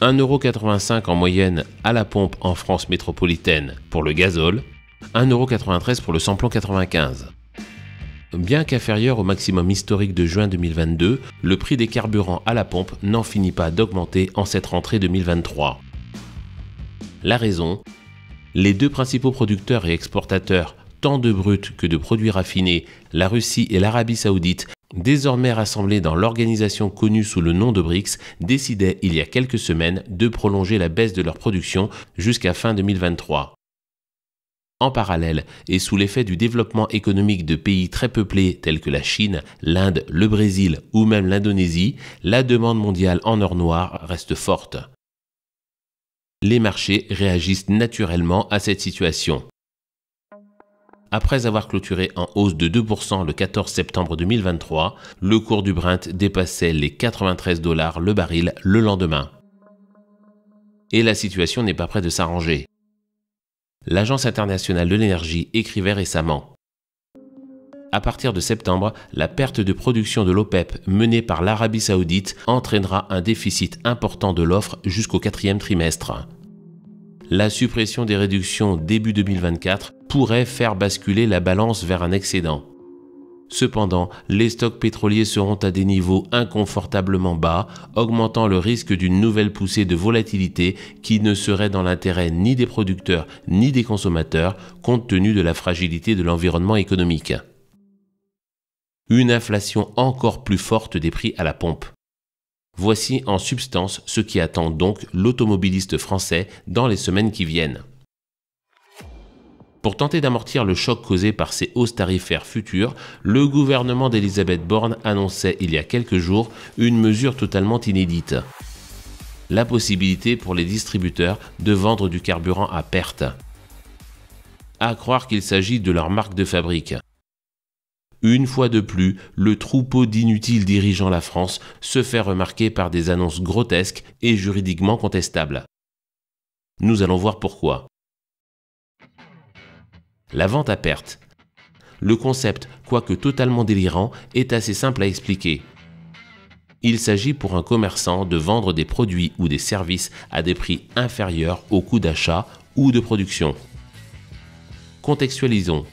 1,85 € en moyenne à la pompe en France métropolitaine pour le gazole, 1,93 € pour le samplon 95. Bien qu'inférieur au maximum historique de juin 2022, le prix des carburants à la pompe n'en finit pas d'augmenter en cette rentrée 2023. La raison ? Les deux principaux producteurs et exportateurs, tant de brut que de produits raffinés, la Russie et l'Arabie Saoudite, désormais rassemblés dans l'organisation connue sous le nom de BRICS, décidaient il y a quelques semaines de prolonger la baisse de leur production jusqu'à fin 2023. En parallèle, et sous l'effet du développement économique de pays très peuplés tels que la Chine, l'Inde, le Brésil ou même l'Indonésie, la demande mondiale en or noir reste forte. Les marchés réagissent naturellement à cette situation. Après avoir clôturé en hausse de 2% le 14 septembre 2023, le cours du Brent dépassait les 93 $ le baril le lendemain. Et la situation n'est pas près de s'arranger. L'Agence internationale de l'énergie écrivait récemment: à partir de septembre, la perte de production de l'OPEP menée par l'Arabie Saoudite entraînera un déficit important de l'offre jusqu'au 4e trimestre. La suppression des réductions début 2024 pourrait faire basculer la balance vers un excédent. Cependant, les stocks pétroliers seront à des niveaux inconfortablement bas, augmentant le risque d'une nouvelle poussée de volatilité qui ne serait dans l'intérêt ni des producteurs ni des consommateurs, compte tenu de la fragilité de l'environnement économique. Une inflation encore plus forte des prix à la pompe. Voici en substance ce qui attend donc l'automobiliste français dans les semaines qui viennent. Pour tenter d'amortir le choc causé par ces hausses tarifaires futures, le gouvernement d'Elisabeth Borne annonçait il y a quelques jours une mesure totalement inédite. La possibilité pour les distributeurs de vendre du carburant à perte. À croire qu'il s'agit de leur marque de fabrique. Une fois de plus, le troupeau d'inutiles dirigeant la France se fait remarquer par des annonces grotesques et juridiquement contestables. Nous allons voir pourquoi. La vente à perte. Le concept, quoique totalement délirant, est assez simple à expliquer. Il s'agit pour un commerçant de vendre des produits ou des services à des prix inférieurs au coût d'achat ou de production. Contextualisons.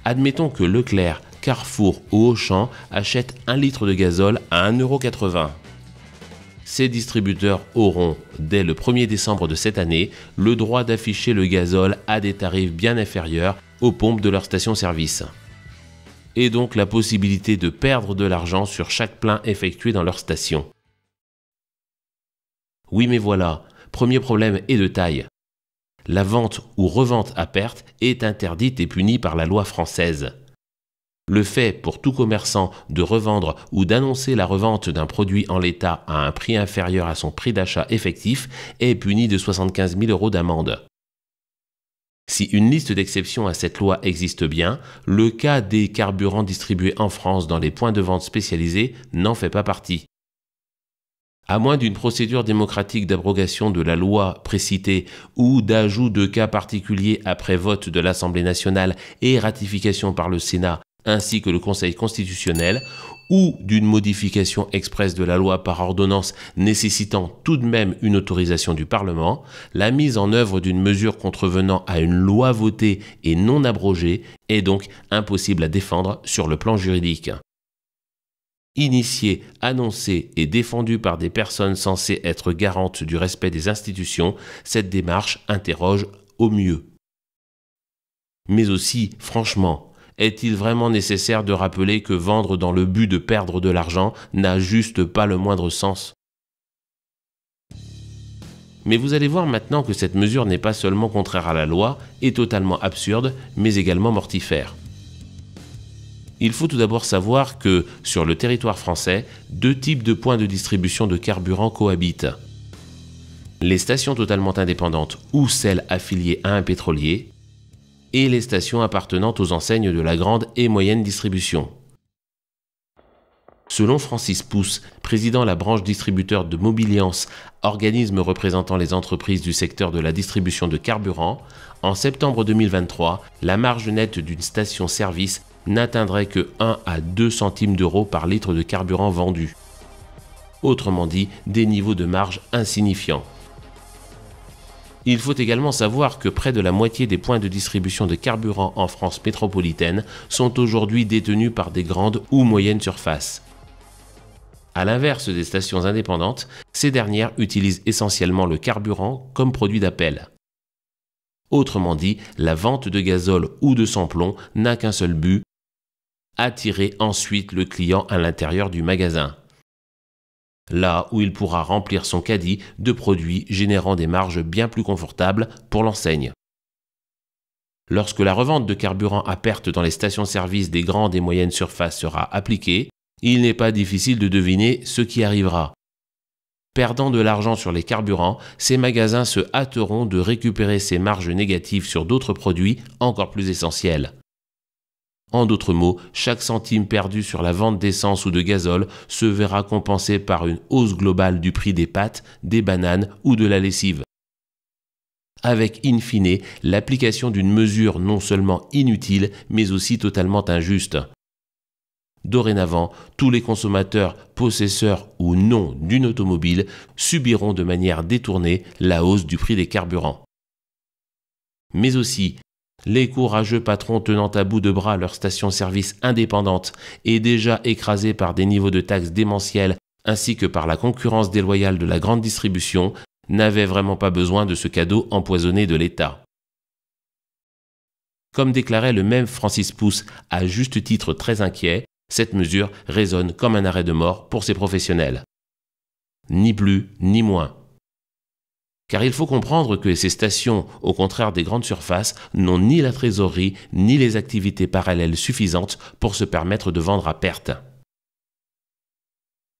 Admettons que Leclerc, Carrefour ou Auchan achètent 1 litre de gazole à 1,80 €. Ces distributeurs auront, dès le 1er décembre de cette année, le droit d'afficher le gazole à des tarifs bien inférieurs aux pompes de leur station-service. Et donc la possibilité de perdre de l'argent sur chaque plein effectué dans leur station. Oui mais voilà, premier problème est de taille. La vente ou revente à perte est interdite et punie par la loi française. Le fait pour tout commerçant de revendre ou d'annoncer la revente d'un produit en l'état à un prix inférieur à son prix d'achat effectif est puni de 75 000 € d'amende. Si une liste d'exceptions à cette loi existe bien, le cas des carburants distribués en France dans les points de vente spécialisés n'en fait pas partie. À moins d'une procédure démocratique d'abrogation de la loi précitée ou d'ajout de cas particuliers après vote de l'Assemblée nationale et ratification par le Sénat, ainsi que le Conseil constitutionnel, ou d'une modification expresse de la loi par ordonnance nécessitant tout de même une autorisation du Parlement, la mise en œuvre d'une mesure contrevenant à une loi votée et non abrogée est donc impossible à défendre sur le plan juridique. Initiée, annoncée et défendue par des personnes censées être garantes du respect des institutions, cette démarche interroge au mieux. Mais aussi, franchement, est-il vraiment nécessaire de rappeler que vendre dans le but de perdre de l'argent n'a juste pas le moindre sens? Mais vous allez voir maintenant que cette mesure n'est pas seulement contraire à la loi et totalement absurde, mais également mortifère. Il faut tout d'abord savoir que, sur le territoire français, 2 types de points de distribution de carburant cohabitent. Les stations totalement indépendantes ou celles affiliées à un pétrolier, et les stations appartenant aux enseignes de la grande et moyenne distribution. Selon Francis Pousse, président de la branche distributeur de Mobiliance, organisme représentant les entreprises du secteur de la distribution de carburant, en septembre 2023, la marge nette d'une station-service n'atteindrait que 1 à 2 centimes d'euros par litre de carburant vendu. autrement dit des niveaux de marge insignifiants. Il faut également savoir que près de la moitié des points de distribution de carburant en France métropolitaine sont aujourd'hui détenus par des grandes ou moyennes surfaces. À l'inverse des stations indépendantes, ces dernières utilisent essentiellement le carburant comme produit d'appel. Autrement dit, la vente de gazole ou de samplon n'a qu'un seul but, attirer ensuite le client à l'intérieur du magasin, là où il pourra remplir son caddie de produits générant des marges bien plus confortables pour l'enseigne. Lorsque la revente de carburant à perte dans les stations-service des grandes et moyennes surfaces sera appliquée, il n'est pas difficile de deviner ce qui arrivera. Perdant de l'argent sur les carburants, ces magasins se hâteront de récupérer ces marges négatives sur d'autres produits encore plus essentiels. En d'autres mots, chaque centime perdu sur la vente d'essence ou de gazole se verra compensé par une hausse globale du prix des pâtes, des bananes ou de la lessive. Avec in fine l'application d'une mesure non seulement inutile mais aussi totalement injuste. Dorénavant, tous les consommateurs, possesseurs ou non d'une automobile, subiront de manière détournée la hausse du prix des carburants. Mais aussi, les courageux patrons tenant à bout de bras leurs stations-service indépendantes et déjà écrasés par des niveaux de taxes démentiels ainsi que par la concurrence déloyale de la grande distribution, n'avaient vraiment pas besoin de ce cadeau empoisonné de l'État. Comme déclarait le même Francis Pousse, à juste titre très inquiet, cette mesure résonne comme un arrêt de mort pour ces professionnels. Ni plus ni moins. Car il faut comprendre que ces stations, au contraire des grandes surfaces, n'ont ni la trésorerie ni les activités parallèles suffisantes pour se permettre de vendre à perte.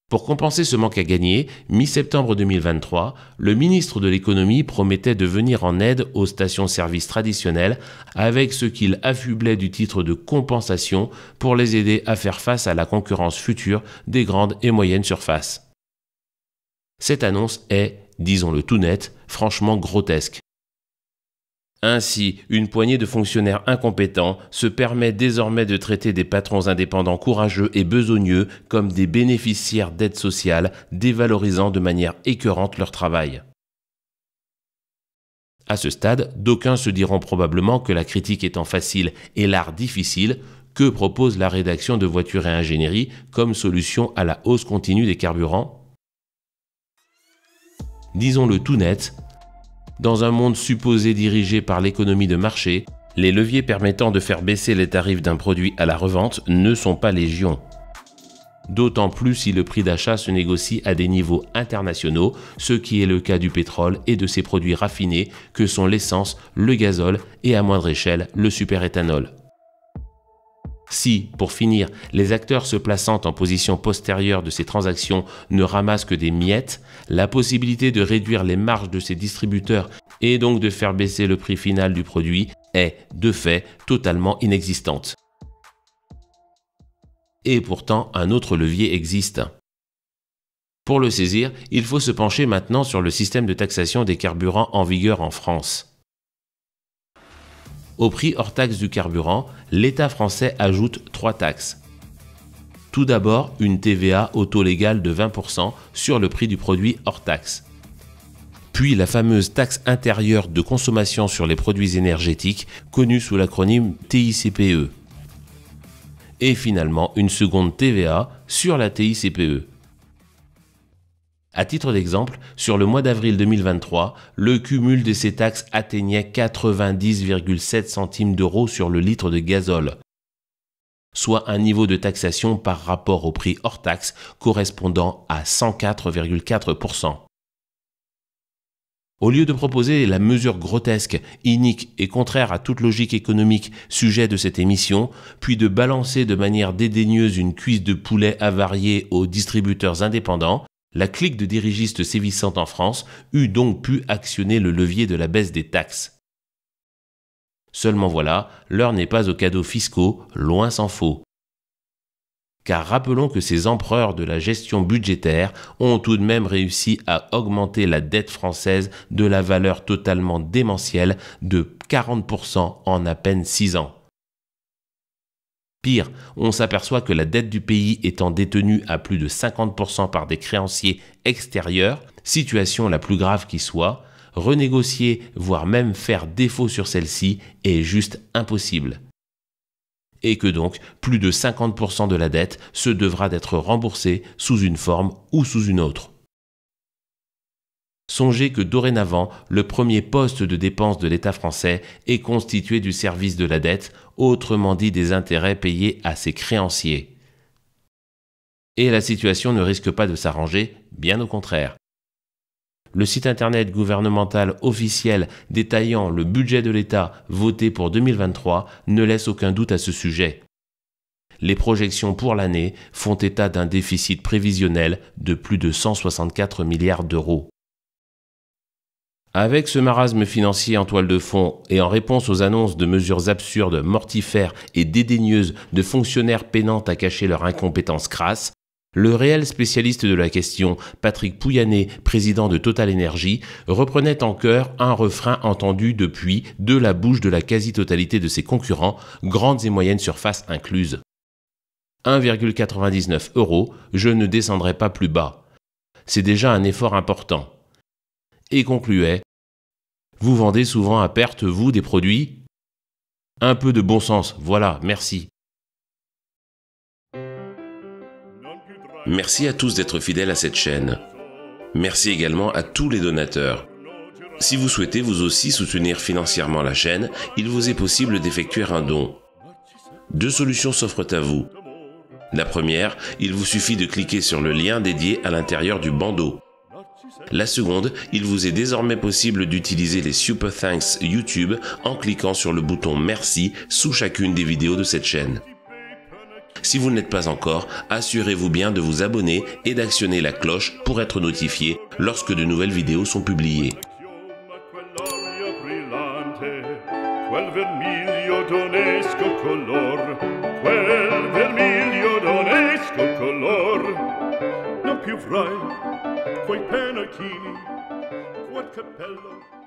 Pour compenser ce manque à gagner, mi-septembre 2023, le ministre de l'économie promettait de venir en aide aux stations-service traditionnelles avec ce qu'il affublait du titre de compensation pour les aider à faire face à la concurrence future des grandes et moyennes surfaces. Cette annonce est, disons-le tout net, franchement grotesque. Ainsi, une poignée de fonctionnaires incompétents se permet désormais de traiter des patrons indépendants courageux et besogneux comme des bénéficiaires d'aide sociale, dévalorisant de manière écœurante leur travail. À ce stade, d'aucuns se diront probablement que la critique étant facile et l'art difficile, que propose la rédaction de Voitures et Ingénierie comme solution à la hausse continue des carburants ? Disons-le tout net, dans un monde supposé dirigé par l'économie de marché, les leviers permettant de faire baisser les tarifs d'un produit à la revente ne sont pas légion. D'autant plus si le prix d'achat se négocie à des niveaux internationaux, ce qui est le cas du pétrole et de ses produits raffinés que sont l'essence, le gazole et à moindre échelle le superéthanol. Si, pour finir, les acteurs se plaçant en position postérieure de ces transactions ne ramassent que des miettes, la possibilité de réduire les marges de ces distributeurs et donc de faire baisser le prix final du produit est, de fait, totalement inexistante. Et pourtant, un autre levier existe. Pour le saisir, il faut se pencher maintenant sur le système de taxation des carburants en vigueur en France. Au prix hors taxe du carburant, l'État français ajoute 3 taxes. Tout d'abord, une TVA au taux légal de 20% sur le prix du produit hors taxe. Puis la fameuse taxe intérieure de consommation sur les produits énergétiques, connue sous l'acronyme TICPE. Et finalement, une seconde TVA sur la TICPE. À titre d'exemple, sur le mois d'avril 2023, le cumul de ces taxes atteignait 90,7 centimes d'euros sur le litre de gazole, soit un niveau de taxation par rapport au prix hors taxe correspondant à 104,4%. Au lieu de proposer la mesure grotesque, inique et contraire à toute logique économique sujet de cette émission, puis de balancer de manière dédaigneuse une cuisse de poulet avariée aux distributeurs indépendants, la clique de dirigistes sévissante en France eût donc pu actionner le levier de la baisse des taxes. Seulement voilà, l'heure n'est pas aux cadeaux fiscaux, loin s'en faut. Car rappelons que ces empereurs de la gestion budgétaire ont tout de même réussi à augmenter la dette française de la valeur totalement démentielle de 40% en à peine 6 ans. Pire, on s'aperçoit que la dette du pays étant détenue à plus de 50% par des créanciers extérieurs, situation la plus grave qui soit, renégocier, voire même faire défaut sur celle-ci est juste impossible. Et que donc, plus de 50% de la dette se devra d'être remboursée sous une forme ou sous une autre. Songez que dorénavant, le premier poste de dépense de l'État français est constitué du service de la dette, autrement dit des intérêts payés à ses créanciers. Et la situation ne risque pas de s'arranger, bien au contraire. Le site internet gouvernemental officiel détaillant le budget de l'État voté pour 2023 ne laisse aucun doute à ce sujet. Les projections pour l'année font état d'un déficit prévisionnel de plus de 164 milliards d'euros. Avec ce marasme financier en toile de fond et en réponse aux annonces de mesures absurdes, mortifères et dédaigneuses de fonctionnaires peinant à cacher leur incompétence crasse, le réel spécialiste de la question, Patrick Pouyanné, président de Total Energy, reprenait en chœur un refrain entendu depuis de la bouche de la quasi-totalité de ses concurrents, grandes et moyennes surfaces incluses. 1,99 €, je ne descendrai pas plus bas. C'est déjà un effort important. Et concluait: vous vendez souvent à perte, vous, des produits? Un peu de bon sens, voilà, merci. Merci à tous d'être fidèles à cette chaîne. Merci également à tous les donateurs. Si vous souhaitez vous aussi soutenir financièrement la chaîne, il vous est possible d'effectuer un don. Deux solutions s'offrent à vous. La première, il vous suffit de cliquer sur le lien dédié à l'intérieur du bandeau. La seconde, il vous est désormais possible d'utiliser les Super Thanks YouTube en cliquant sur le bouton Merci sous chacune des vidéos de cette chaîne. Si vous ne l'êtes pas encore, assurez-vous bien de vous abonner et d'actionner la cloche pour être notifié lorsque de nouvelles vidéos sont publiées. Quei penachini, quel cappello